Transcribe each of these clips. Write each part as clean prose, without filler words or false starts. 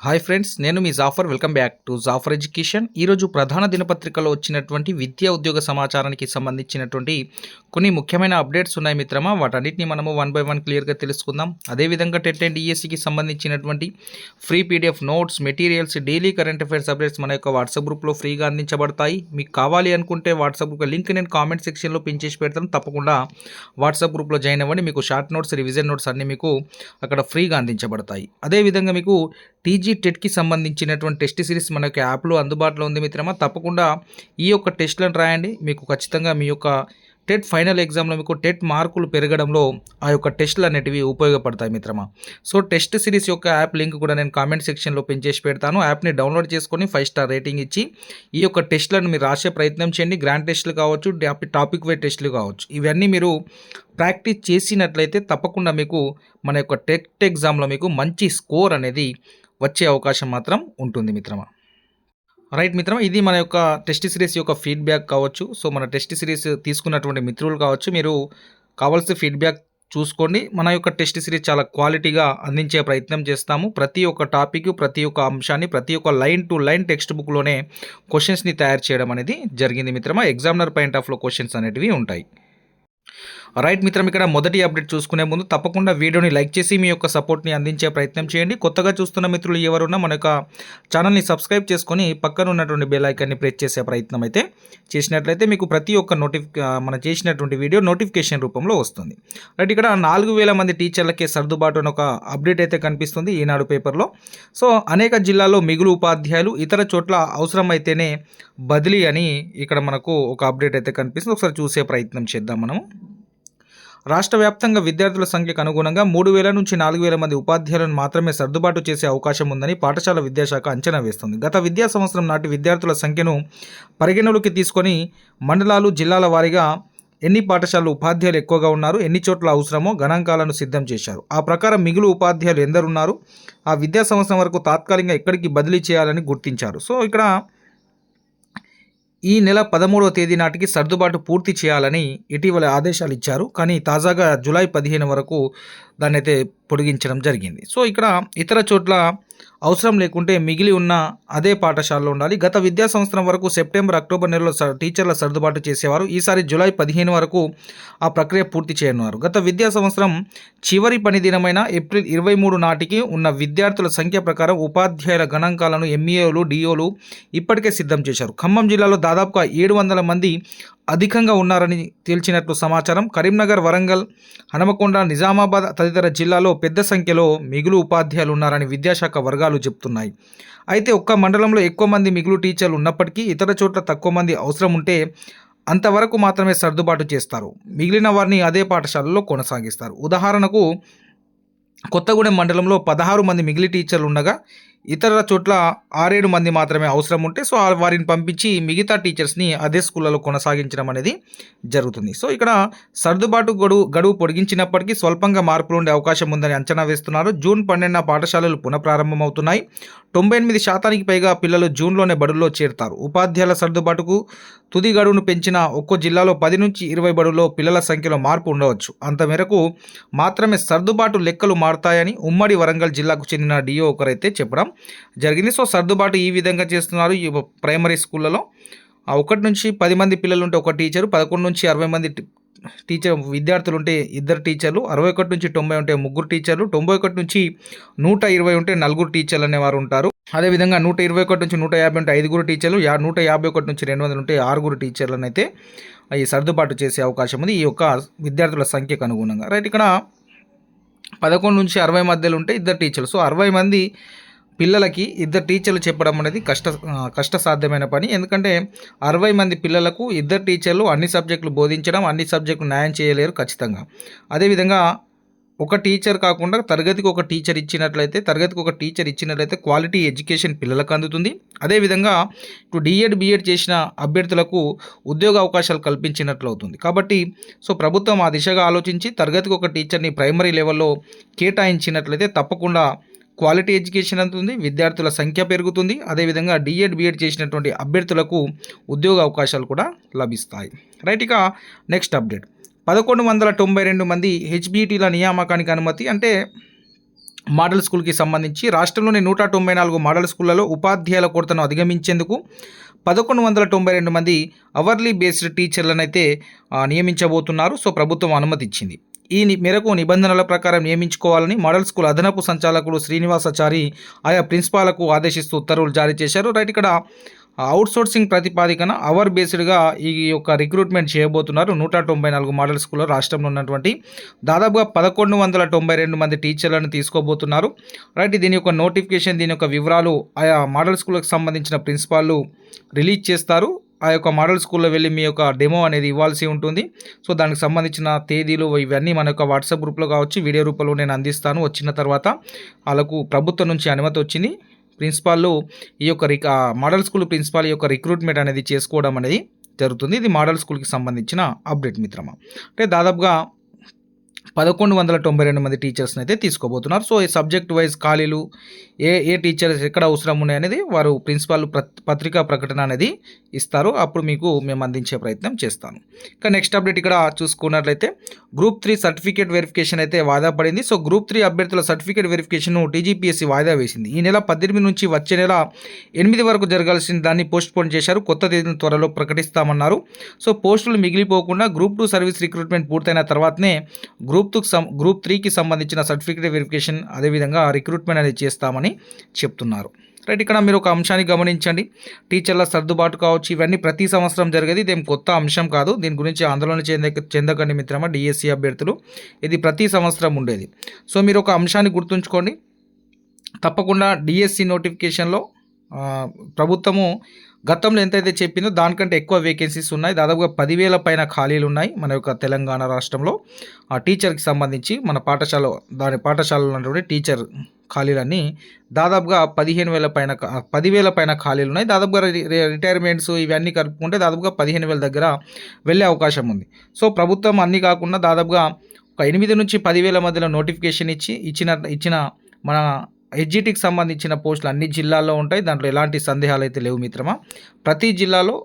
Hi friends, నేను మీ Jafar. Welcome back to Jafar education. ఈరోజు ప్రధాన దినపత్రికలో వచ్చినటువంటి విద్యా ఉద్యోగ సమాచారానికి సంబంధించినటువంటి కొన్ని ముఖ్యమైన అప్డేట్స్ ఉన్నాయి మిత్రమా. వాటన్నిటిని మనము వన్ బై వన్ క్లియర్గా తెలుసుకుందాం. అదేవిధంగా టెట్ అండ్ డిఎస్సికి సంబంధించినటువంటి free PDF notes, materials, daily current affairs updates మన యొక్క వాట్సాప్ గ్రూప్లో ఫ్రీగా అందించబడతాయి. మీకు కావాలి అనుకుంటే వాట్సాప్ గ్రూప్ లింక్ నేను కామెంట్ సెక్షన్లో పిన్ చేసి పెడతాను. తప్పకుండా వాట్సాప్ గ్రూప్లో జాయిన్ అవ్వండి. మీకు షార్ట్ నోట్స్, రివిజన్ నోట్స్ అన్నీ మీకు అక్కడ ఫ్రీగా అందించబడతాయి. అదేవిధంగా మీకు టెట్కి సంబంధించినటువంటి టెస్ట్ సిరీస్ మన యొక్క యాప్లో అందుబాటులో ఉంది మిత్రమా. తప్పకుండా ఈ యొక్క టెస్ట్లను రాయండి. మీకు ఖచ్చితంగా మీ యొక్క టెట్ ఫైనల్ ఎగ్జామ్లో మీకు టెట్ మార్కులు పెరగడంలో ఆ యొక్క టెస్టులు అనేటివి ఉపయోగపడతాయి మిత్రమా. సో టెస్ట్ సిరీస్ యొక్క యాప్ లింక్ కూడా నేను కామెంట్ సెక్షన్లో పిన్ చేసి పెడతాను. యాప్ని డౌన్లోడ్ చేసుకొని 5 స్టార్ రేటింగ్ ఇచ్చి ఈ యొక్క టెస్టులను మీరు రాసే ప్రయత్నం చేయండి. గ్రాండ్ టెస్టులు కావచ్చు, టాపిక్ వైజ్ టెస్టులు కావచ్చు, ఇవన్నీ మీరు ప్రాక్టీస్ చేసినట్లయితే తప్పకుండా మీకు మన యొక్క టెట్ ఎగ్జామ్లో మీకు మంచి స్కోర్ అనేది వచ్చే అవకాశం మాత్రం ఉంటుంది మిత్రమా. రైట్ మిత్రమా, ఇది మన యొక్క టెస్ట్ సిరీస్ యొక్క ఫీడ్బ్యాక్ కావచ్చు. సో మన టెస్ట్ సిరీస్ తీసుకున్నటువంటి మిత్రులు కావచ్చు, మీరు కావాల్సిన ఫీడ్బ్యాక్ చూసుకోండి. మన యొక్క టెస్ట్ సిరీస్ చాలా క్వాలిటీగా అందించే ప్రయత్నం చేస్తాము. ప్రతి ఒక్క టాపిక్, ప్రతి ఒక్క అంశాన్ని, ప్రతి ఒక్క లైన్ టు లైన్ టెక్స్ట్ బుక్లోనే క్వశ్చన్స్ని తయారు చేయడం అనేది జరిగింది మిత్రమా. ఎగ్జామినర్ పాయింట్ ఆఫ్లో క్వశ్చన్స్ అనేటివి ఉంటాయి. రైట్ మిత్రం, ఇక్కడ మొదటి అప్డేట్ చూసుకునే ముందు తప్పకుండా వీడియోని లైక్ చేసి మీ యొక్క సపోర్ట్ని అందించే ప్రయత్నం చేయండి. కొత్తగా చూస్తున్న మిత్రులు ఎవరున్నా మన యొక్క ఛానల్ని సబ్స్క్రైబ్ చేసుకొని పక్కన ఉన్నటువంటి బెల్ ఐకాన్ని ప్రెస్ చేసే ప్రయత్నం అయితే చేసినట్లయితే మీకు ప్రతి ఒక్క మనం చేసినటువంటి వీడియో నోటిఫికేషన్ రూపంలో వస్తుంది. రైట్, ఇక్కడ 4000 మంది టీచర్లకే సర్దుబాటు అని ఒక అప్డేట్ అయితే కనిపిస్తుంది ఈనాడు పేపర్లో. సో అనేక జిల్లాల్లో మిగులు ఉపాధ్యాయులు, ఇతర చోట్ల అవసరమైతేనే బదిలీ అని ఇక్కడ మనకు ఒక అప్డేట్ అయితే కనిపిస్తుంది. ఒకసారి చూసే ప్రయత్నం చేద్దాం మనము. రాష్ట్ర వ్యాప్తంగా విద్యార్థుల సంఖ్యకు అనుగుణంగా 3000 నుంచి 4000 మంది ఉపాధ్యాయులను మాత్రమే సర్దుబాటు చేసే అవకాశం ఉందని పాఠశాల విద్యాశాఖ అంచనా వేస్తుంది. గత విద్యా సంవత్సరం నాటి విద్యార్థుల సంఖ్యను పరిగణలోకి తీసుకొని మండలాలు, జిల్లాల వారీగా ఎన్ని పాఠశాలలు ఉపాధ్యాయులు ఎక్కువగా ఉన్నారు, ఎన్ని చోట్ల అవసరమో గణాంకాలను సిద్ధం చేశారు. ఆ ప్రకారం మిగులు ఉపాధ్యాయులు ఎందరున్నారు, ఆ విద్యా సంవత్సరం వరకు తాత్కాలికంగా ఎక్కడికి బదిలీ చేయాలని గుర్తించారు. సో ఇక్కడ ఈ నెల 13వ తేదీ నాటికి సర్దుబాటు పూర్తి చేయాలని ఇటీవల ఆదేశాలు ఇచ్చారు. కానీ తాజాగా జూలై 15 వరకు దాన్ని అయితే పొడిగించడం జరిగింది. సో ఇక్కడ ఇతర చోట్ల అవసరం లేకుంటే మిగిలి ఉన్న అదే పాఠశాలలో ఉండాలి. గత విద్యా సంవత్సరం వరకు సెప్టెంబర్, అక్టోబర్ నెలలో టీచర్ల సర్దుబాటు చేసేవారు. ఈసారి జూలై 15 వరకు ఆ ప్రక్రియ పూర్తి చేయనున్నారు. గత విద్యా సంవత్సరం చివరి పని దినమైన ఏప్రిల్ 23 నాటికి ఉన్న విద్యార్థుల సంఖ్య ప్రకారం ఉపాధ్యాయుల గణాంకాలను ఎంఈఓలు, డిఓలు ఇప్పటికే సిద్ధం చేశారు. ఖమ్మం జిల్లాలో దాదాపుగా 700 మంది అధికంగా ఉన్నారని తేల్చినట్లు సమాచారం. కరీంనగర్, వరంగల్, హనుమకొండ, నిజామాబాద్ తదితర జిల్లాలో పెద్ద సంఖ్యలో మిగులు ఉపాధ్యాయులు ఉన్నారని విద్యాశాఖ వర్గాలు చెబుతున్నాయి. అయితే ఒక్క మండలంలో ఎక్కువ మంది మిగులు టీచర్లు ఉన్నప్పటికీ ఇతర చోట్ల తక్కువ మంది అవసరం ఉంటే అంతవరకు మాత్రమే సర్దుబాటు చేస్తారు. మిగిలిన వారిని అదే పాఠశాలలో కొనసాగిస్తారు. ఉదాహరణకు కొత్తగూడెం మండలంలో 16 మంది మిగిలి టీచర్లు ఉండగా ఇతర చోట్ల 6-7 మంది మాత్రమే అవసరం ఉంటే సో వారిని పంపించి మిగతా టీచర్స్ని అదే స్కూళ్ళలో కొనసాగించడం అనేది జరుగుతుంది. సో ఇక్కడ సర్దుబాటు గడువు పొడిగించినప్పటికీ స్వల్పంగా మార్పులు ఉండే అవకాశం ఉందని అంచనా వేస్తున్నారు. జూన్ 12న పాఠశాలలు పునఃప్రారంభమవుతున్నాయి. 98% పైగా పిల్లలు జూన్లోనే బడుల్లో చేరుతారు. ఉపాధ్యాయుల సర్దుబాటుకు తుది గడువును పెంచిన ఒక్కో జిల్లాలో 10 నుంచి 20 బడుల్లో పిల్లల సంఖ్యలో మార్పు ఉండవచ్చు. అంత మేరకు మాత్రమే సర్దుబాటు లెక్కలు మారుతాయని ఉమ్మడి వరంగల్ జిల్లాకు చెందిన డిఓ ఒకరైతే చెప్పడం జరిగింది. సో సర్దుబాటు ఈ విధంగా చేస్తున్నారు. ఈ ప్రైమరీ స్కూళ్ళలో 1 నుంచి 10 మంది పిల్లలు ఉంటే ఒక టీచరు, 11 నుంచి 60 మంది విద్యార్థులు ఉంటే 2 టీచర్లు, 61 నుంచి 90 ఉంటే 3 టీచర్లు, 91 నుంచి 120 ఉంటే 4 టీచర్లు అనేవారు ఉంటారు. అదేవిధంగా 121 నుంచి 150 ఉంటే 5 టీచర్లు, 151 నుంచి 200 ఉంటే 6 టీచర్లను అయితే ఈ సర్దుబాటు చేసే అవకాశం ఉంది ఈ యొక్క విద్యార్థుల సంఖ్యకు అనుగుణంగా. రైట్, ఇక్కడ 11 నుంచి 60 మధ్యలో ఉంటే 2 టీచర్లు. సో 60 మంది పిల్లలకి 2 టీచర్లు చెప్పడం అనేది కష్టసాధ్యమైన పని. ఎందుకంటే 60 మంది పిల్లలకు 2 టీచర్లు అన్ని సబ్జెక్టులు బోధించడం, అన్ని సబ్జెక్టులు న్యాయం చేయలేరు ఖచ్చితంగా. అదేవిధంగా ఒక టీచర్ కాకుండా తరగతికి ఒక టీచర్ ఇచ్చినట్లయితే క్వాలిటీ ఎడ్యుకేషన్ పిల్లలకు అందుతుంది. అదేవిధంగా ఇప్పుడు బీఎడ్ చేసిన అభ్యర్థులకు ఉద్యోగ అవకాశాలు కల్పించినట్లు అవుతుంది. కాబట్టి సో ప్రభుత్వం ఆ దిశగా ఆలోచించి తరగతికి ఒక టీచర్ని ప్రైమరీ లెవెల్లో కేటాయించినట్లయితే తప్పకుండా క్వాలిటీ ఎడ్యుకేషన్ అందుతుంది, విద్యార్థుల సంఖ్య పెరుగుతుంది. అదేవిధంగా బీఎడ్ చేసినటువంటి అభ్యర్థులకు ఉద్యోగ అవకాశాలు కూడా లభిస్తాయి. రైట్, ఇక నెక్స్ట్ అప్డేట్. 1192 మంది హెచ్బిటీల నియామకానికి అనుమతి. అంటే మోడల్ స్కూల్కి సంబంధించి రాష్ట్రంలోని 194 మోడల్ స్కూళ్లలో ఉపాధ్యాయుల కొరతను అధిగమించేందుకు 1192 మంది అవర్లీ బేస్డ్ టీచర్లను అయితే నియమించబోతున్నారు. సో ప్రభుత్వం అనుమతి ఇచ్చింది. ఈ మేరకు నిబంధనల ప్రకారం నియమించుకోవాలని మోడల్ స్కూల్ అదనపు సంచాలకులు శ్రీనివాసాచారి ఆయా ప్రిన్సిపాలకు ఆదేశిస్తూ ఉత్తర్వులు జారీ చేశారు. రైట్, ఇక్కడ అవుట్సోర్సింగ్ ప్రతిపాదికన అవర్ బేస్డ్గా ఈ యొక్క రిక్రూట్మెంట్ చేయబోతున్నారు. 194 మోడల్ స్కూల్లో రాష్ట్రంలో ఉన్నటువంటి దాదాపుగా 1192 మంది టీచర్లను తీసుకోబోతున్నారు. రైట్, దీని యొక్క నోటిఫికేషన్, దీని యొక్క వివరాలు ఆయా మోడల్ స్కూల్కి సంబంధించిన ప్రిన్సిపాల్ రిలీజ్ చేస్తారు. ఆ యొక్క మోడల్ స్కూల్లో వెళ్ళి మీ యొక్క డెమో అనేది ఇవ్వాల్సి ఉంటుంది. సో దానికి సంబంధించిన తేదీలు ఇవన్నీ మన యొక్క వాట్సాప్ గ్రూప్లో కావచ్చు, వీడియో రూపంలో నేను అందిస్తాను. వచ్చిన తర్వాత వాళ్ళకు ప్రభుత్వం నుంచి అనుమతి వచ్చింది. ప్రిన్సిపాల్లో ఈ యొక్క మోడల్ స్కూల్ ప్రిన్సిపాల్ యొక్క రిక్రూట్మెంట్ అనేది చేసుకోవడం అనేది జరుగుతుంది. ఇది మోడల్ స్కూల్కి సంబంధించిన అప్డేట్ మిత్రమా. అంటే దాదాపుగా 1192 మంది టీచర్స్ని అయితే తీసుకోబోతున్నారు. సో ఈ సబ్జెక్ట్ వైజ్ ఖాళీలు ఏ టీచర్స్ ఎక్కడ అవసరం ఉన్నాయనేది వారు ప్రిన్సిపాల్ పత్రికా ప్రకటన అనేది ఇస్తారు. అప్పుడు మేము అందించే ప్రయత్నం చేస్తాను. ఇక నెక్స్ట్ అప్డేట్ ఇక్కడ చూసుకున్నట్లయితే గ్రూప్ 3 సర్టిఫికేట్ వెరిఫికేషన్ అయితే వాయిదా పడింది. సో గ్రూప్ 3 అభ్యర్థుల సర్టిఫికేట్ వెరిఫికేషన్ టీజీపీఎస్సీ వాయిదా వేసింది. ఈ నెల 18 నుంచి వచ్చే నెల 8 వరకు జరగాల్సిన దాన్ని పోస్ట్ పోన్ చేశారు. కొత్త తేదీని త్వరలో ప్రకటిస్తామన్నారు. సో పోస్టులు మిగిలిపోకుండా గ్రూప్ 2 సర్వీస్ రిక్రూట్మెంట్ పూర్తయిన తర్వాతనే గ్రూప్ 3కి సంబంధించిన సర్టిఫికేట్ వెరిఫికేషన్ అదేవిధంగా రిక్రూట్మెంట్ అనేది చేస్తామని చెప్తున్నారు. రైట్, ఇక్కడ మీరు ఒక అంశాన్ని గమనించండి. టీచర్ల సర్దుబాటు కావచ్చు, ఇవన్నీ ప్రతి సంవత్సరం జరిగేది, ఇదేం కొత్త అంశం కాదు. దీని గురించి ఆందోళన చెందకండి మిత్రమా డిఎస్సి అభ్యర్థులు, ఇది ప్రతి సంవత్సరం ఉండేది. సో మీరు ఒక అంశాన్ని గుర్తుంచుకోండి. తప్పకుండా డిఎస్సి నోటిఫికేషన్లో ప్రభుత్వము గతంలో ఎంతైతే చెప్పిందో దానికంటే ఎక్కువ వేకెన్సీస్ ఉన్నాయి. దాదాపుగా 10,000 పైన ఖాళీలు ఉన్నాయి మన యొక్క తెలంగాణ రాష్ట్రంలో. ఆ టీచర్కి సంబంధించి మన పాఠశాలలో ఉన్నటువంటి టీచర్ ఖాళీలన్నీ దాదాపుగా 10,000 పైన ఖాళీలు ఉన్నాయి. దాదాపుగా రిటైర్మెంట్స్ ఇవన్నీ కలుపుకుంటే దాదాపుగా 15,000 దగ్గర వెళ్ళే అవకాశం ఉంది. సో ప్రభుత్వం అన్నీ కాకుండా దాదాపుగా ఒక 8 నుంచి 10,000 మధ్యలో నోటిఫికేషన్ ఇచ్చిన మన హెచ్జిటికి సంబంధించిన పోస్టులు అన్ని జిల్లాల్లో ఉంటాయి. దాంట్లో ఎలాంటి సందేహాలు అయితే లేవు మిత్రమా. ప్రతి జిల్లాలో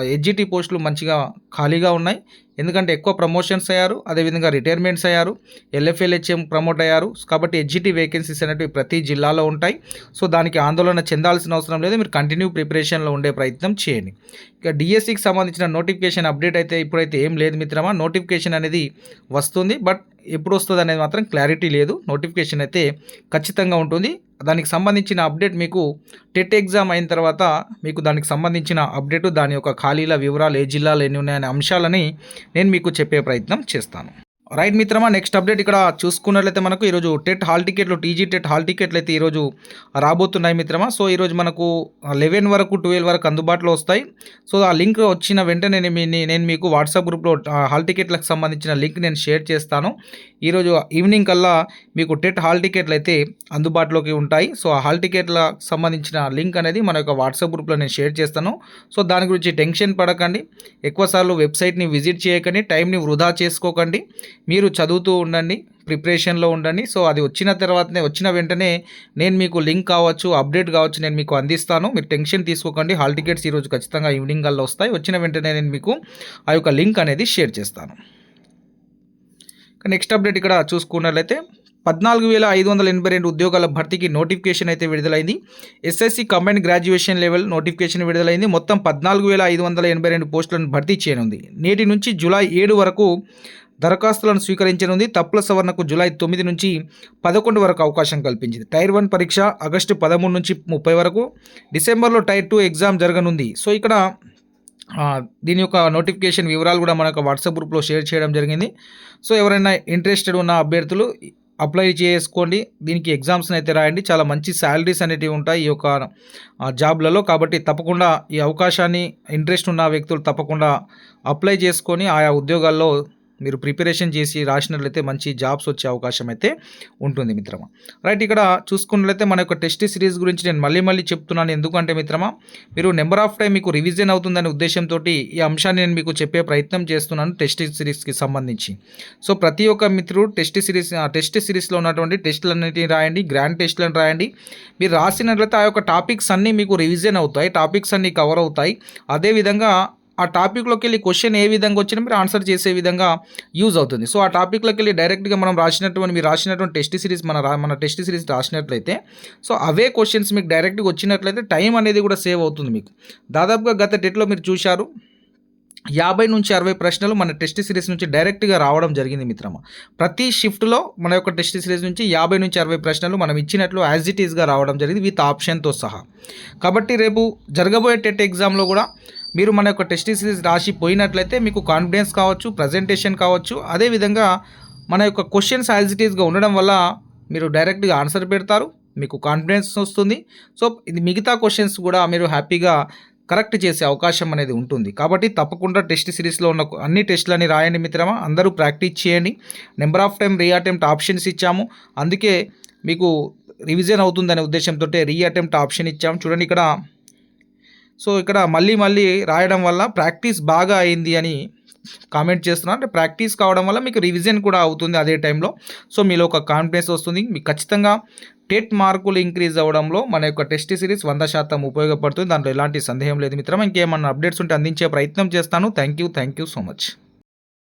హెచ్జిటి పోస్టులు మంచిగా ఖాళీగా ఉన్నాయి. ఎందుకంటే ఎక్కువ ప్రమోషన్స్ అయ్యారు, అదేవిధంగా రిటైర్మెంట్స్ అయ్యారు, ఎల్ఎఫ్ఎల్హెచ్ఎం ప్రమోట్ అయ్యారు. కాబట్టి హెచ్జిటి వేకెన్సీస్ అనేవి ప్రతి జిల్లాలో ఉంటాయి. సో దానికి ఆందోళన చెందాల్సిన అవసరం లేదు. మీరు కంటిన్యూ ప్రిపరేషన్లో ఉండే ప్రయత్నం చేయండి. ఇక డిఎస్సికి సంబంధించిన నోటిఫికేషన్ అప్డేట్ అయితే ఇప్పుడైతే ఏం లేదు మిత్రమా. నోటిఫికేషన్ అనేది వస్తుంది, బట్ ఎప్పుడు వస్తుంది అనేది మాత్రం క్లారిటీ లేదు. నోటిఫికేషన్ అయితే ఖచ్చితంగా ఉంటుంది. దానికి సంబంధించిన అప్డేట్ మీకు టెట్ ఎగ్జామ్ అయిన తర్వాత మీకు దానికి సంబంధించిన అప్డేటు, దాని యొక్క ఖాళీల వివరాలు, ఏ జిల్లాలో ఎన్ని ఉన్నాయనే అంశాలని నేను మీకు చెప్పే ప్రయత్నం చేస్తాను. రైట్ మిత్రమా, నెక్స్ట్ అప్డేట్ ఇక్కడ చూసుకున్నట్లయితే మనకు ఈరోజు టెట్ హాల్ టికెట్లు, టీజీ టెట్ హాల్ టికెట్లు అయితే ఈరోజు రాబోతున్నాయి మిత్రమా. సో ఈరోజు మనకు 11 వరకు 12 వరకు అందుబాటులో వస్తాయి. సో ఆ లింక్ వచ్చిన వెంటనే నేను మీకు వాట్సాప్ గ్రూప్లో హాల్ టికెట్లకు సంబంధించిన లింక్ నేను షేర్ చేస్తాను. ఈరోజు ఈవినింగ్ కల్లా మీకు టెట్ హాల్ టికెట్లు అయితే అందుబాటులోకి ఉంటాయి. సో ఆ హాల్ టికెట్లకు సంబంధించిన లింక్ అనేది మన యొక్క వాట్సాప్ గ్రూప్లో నేను షేర్ చేస్తాను. సో దాని గురించి టెన్షన్ పడకండి, ఎక్కువసార్లు వెబ్సైట్ని విజిట్ చేయకండి, టైంని వృధా చేసుకోకండి. మీరు చదువుతూ ఉండండి, ప్రిపరేషన్లో ఉండండి. సో అది వచ్చిన వెంటనే నేను మీకు లింక్ కావచ్చు, అప్డేట్ కావచ్చు, నేను మీకు అందిస్తాను. మీరు టెన్షన్ తీసుకోకండి. హాల్ టికెట్స్ ఈరోజు ఖచ్చితంగా ఈవినింగ్ కల్లా వస్తాయి. వచ్చిన వెంటనే నేను మీకు ఆ యొక్క లింక్ అనేది షేర్ చేస్తాను. నెక్స్ట్ అప్డేట్ ఇక్కడ చూసుకున్నట్లయితే 14,582 ఉద్యోగాల భర్తీకి నోటిఫికేషన్ అయితే విడుదలైంది. SSC combined graduation level notification విడుదలైంది. మొత్తం 14,582 పోస్టులను భర్తీ చేయనుంది. నేటి నుంచి జూలై 7 వరకు దరఖాస్తులను స్వీకరించనుంది. తప్పుల సవరణకు జూలై 9 నుంచి 11 వరకు అవకాశం కల్పించింది. టైర్ 1 పరీక్ష ఆగస్టు 13 నుంచి 30 వరకు, డిసెంబర్లో టైర్ 2 ఎగ్జామ్ జరగనుంది. సో ఇక్కడ దీని యొక్క నోటిఫికేషన్ వివరాలు కూడా మన యొక్క వాట్సాప్ గ్రూప్లో షేర్ చేయడం జరిగింది. సో ఎవరైనా ఇంట్రెస్టెడ్ ఉన్న అభ్యర్థులు అప్లై చేసుకోండి. దీనికి ఎగ్జామ్స్ని అయితే రాయండి. చాలా మంచి శాలరీస్ అనేటివి ఉంటాయి ఈ యొక్క జాబ్లలో. కాబట్టి తప్పకుండా ఈ అవకాశాన్ని ఇంట్రెస్ట్ ఉన్న వ్యక్తులు తప్పకుండా అప్లై చేసుకొని ఆయా ఉద్యోగాల్లో మీరు ప్రిపరేషన్ చేసి రాసినట్లయితే మంచి జాబ్స్ వచ్చే అవకాశం అయితే ఉంటుంది మిత్రమా. రైట్, ఇక్కడ చూసుకున్నట్లయితే మన యొక్క టెస్ట్ సిరీస్ గురించి నేను మళ్ళీ చెప్తున్నాను. ఎందుకంటే మిత్రమా, మీరు నెంబర్ ఆఫ్ టైం మీకు రివిజన్ అవుతుందనే ఉద్దేశంతో ఈ అంశాన్ని నేను మీకు చెప్పే ప్రయత్నం చేస్తున్నాను టెస్ట్ సిరీస్కి సంబంధించి. సో ప్రతి ఒక్క మిత్రుడు టెస్ట్ సిరీస్లో ఉన్నటువంటి టెస్టులన్నిటిని రాయండి, గ్రాండ్ టెస్టులను రాయండి. మీరు రాసినట్లయితే ఆ యొక్క టాపిక్స్ అన్నీ మీకు రివిజన్ అవుతాయి, టాపిక్స్ అన్నీ కవర్ అవుతాయి. అదేవిధంగా ఆ టాపిక్‌లోకెళ్ళి క్వెషన్ ఏ విధంగా వచ్చినా మీరు ఆన్సర్ చేసే విధంగా యూజ్ అవుతుంది. సో, ఆ టాపిక్‌లోకెళ్ళి డైరెక్ట్‌గా మనం మీరు రాసినటువంటి టెస్ట్ సిరీస్ మన టెస్ట్ సిరీస్ రాసినట్లయితే, సో, అవే క్వెషన్స్ మీకు డైరెక్ట్‌గా వచ్చినట్లయితే టైం అనేది కూడా సేవ్ అవుతుంది మీకు. దాదాపుగా గత టెట్‌లో మీరు చూశారు 50-60 ప్రశ్నలు మన టెస్ట్ సిరీస్ నుంచి డైరెక్ట్‌గా రావడం జరిగింది మిత్రమా. ప్రతి షిఫ్ట్‌లో మన యొక్క టెస్ట్ సిరీస్ నుంచి 50-60 ప్రశ్నలు మనం ఇచ్చినట్లు యాజ్ ఇట్ ఈస్‌గా రావడం జరిగింది విత్ ఆప్షన్‌తో సహా. కాబట్టి రేపు జరగబోయే టెట్ ఎగ్జామ్‌లో కూడా మీరు మన యొక్క టెస్ట్ సిరీస్ రాసి పోయినట్లయితే మీకు కాన్ఫిడెన్స్ కావచ్చు, ప్రజెంటేషన్ కావచ్చు, అదేవిధంగా మన యొక్క క్వెషన్స్ యాజ్ ఇట్ ఈస్‌గా ఉండడం వల్ల మీరు డైరెక్ట్‌గా ఆన్సర్ పెడతారు. మీకు కాన్ఫిడెన్స్ వస్తుంది. సో, ఇది మిగతా క్వెషన్స్ కూడా మీరు హ్యాపీగా కరెక్ట్ చేసే అవకాశం అనేది ఉంటుంది. కాబట్టి తప్పకుండా టెస్ట్ సిరీస్‌లో ఉన్న అన్ని టెస్ట్‌లని రాయండి మిత్రమా. అందరూ ప్రాక్టీస్ చేయండి. Number of time re attempt options ఇచ్చాము. అందుకే మీకు రివిజన్ అవుతుందనే ఉద్దేశంతోటే రీ అటెంప్ట్ ఆప్షన్ ఇచ్చాము. చూడండి ఇక్కడ. సో, ఇక్కడ మళ్ళీ మళ్ళీ రాయడం వల్ల ప్రాక్టీస్ బాగా అయింది అని కామెంట్ చేస్తున్నారు. అంటే ప్రాక్టీస్ కావడం వల్ల మీకు రివిజన్ కూడా అవుతుంది అదే టైంలో. సో, మీలో ఒక కాన్ఫిడెన్స్ వస్తుంది. మీకు ఖచ్చితంగా టెట్ మార్కులు ఇంక్రీజ్ అవ్వడంలో మన యొక్క టెస్ట్ సిరీస్ 100% ఉపయోగపడుతుంది. దాంట్లో ఎలాంటి సందేహం లేదు మిత్రమా. ఇంకేమన్నా అప్డేట్స్ ఉంటే అందించే ప్రయత్నం చేస్తాను. Thank you so much.